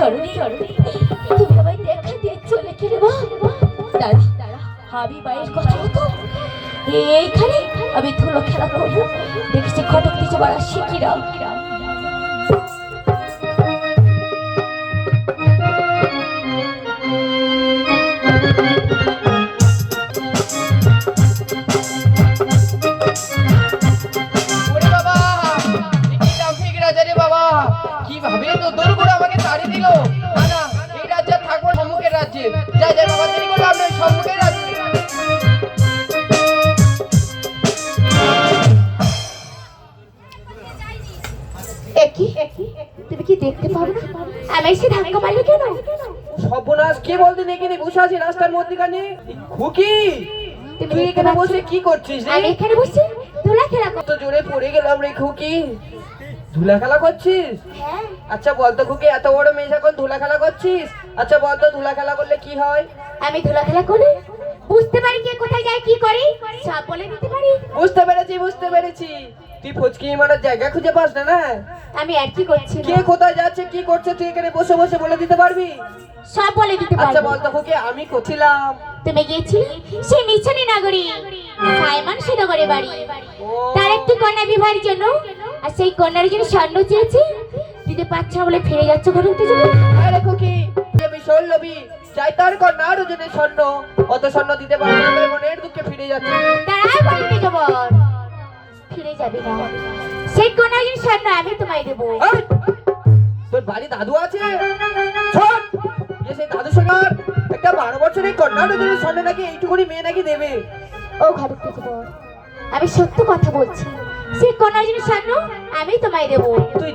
চরণে তুমি আমায় দেখা দিয়ে চলে গেলে মা। দাঁড়া, আমি মায়ের কথা মতো এইখানে আমি ধুলো খেলা করবো। দেখেছি ঘটক কিছু বাড়া শিখিরা। কিভাবে তো দূর করে আমাকে তাড়িয়ে দিল। না, এই রাজ্যে থাকবো সম্মুখের রাজ্যে। যাই যাই বাবা, দেরি করলাম না, সম্মুখের রাজ্যে। তুমি কি দেখতে পাবো না আমি এসে ধাক্কা মারলে কেন? সর্বনাশ, কে বলতে এখানে বসে আছি রাস্তার মধ্যখানে? খুকি, তুই এখানে বসে কি করছিস রে? আমি এখানে বসে ধুলা খেলা করছি। তো জোরে পড়ে গেলাম রে খুকি। ধুলা খেলা করছিস? হ্যাঁ। আচ্ছা বলতো খুকি, এত বড় মেয়ে এখন ধুলা খেলা করছিস? আচ্ছা বলতো ধুলা খেলা করলে কি হয়? আমি ধুলা খেলা করি, বুঝতে পারি কে কোথায় যায় কি করে, সব বলে দিতে পারি। বুঝতে পেরেছি। তুই ফুচকি মারার জায়গা খুঁজে পাস না না? আমি আর কি করছি কে কোথায় যাচ্ছে কি করছে তুই এখানে বসে বসে বলে দিতে পারবি? সব বলে দিতে পারি। আচ্ছা বলতো খুকি, আমি করছিলাম। তুমি গিয়েছিলে সেই মিছনি নগরী সাইমন সুনগরে বাড়ি। তার একটি কন্যা বিবাহের জন্য, আর সেই কন্যার জন্য স্বর্ণ চেয়েছি, দিতে পারছ বলে ফিরে যাচ্ছ ঘরে উঠতে যাবো। আরে খুকি, আমি শোলবি চাই তার কন্যার ওজনে স্বর্ণ, অত স্বর্ণ দিতে পারবো না, তাই মনের দুঃখে ফিরে যাচ্ছে। তারাই বাড়িতে যাবো, ফিরে যাবে না। সেই কন্যার জন্য স্বর্ণ আমি তোমায় দেবো। এই, তোর বাড়ি দাদু আছে? শোন, যে সেই দাদু সঙ্গে একটা 12 বছরের কন্যার ওজনে স্বর্ণ নাকি এইটুকুনি মেয়ে নাকি দেবে? ও ঘরে উঠতে যাবো, আমি সত্য কথা বলছি। সেই কন্যার জন্য স্বর্ণ আমি তোমায় দেবো। তুই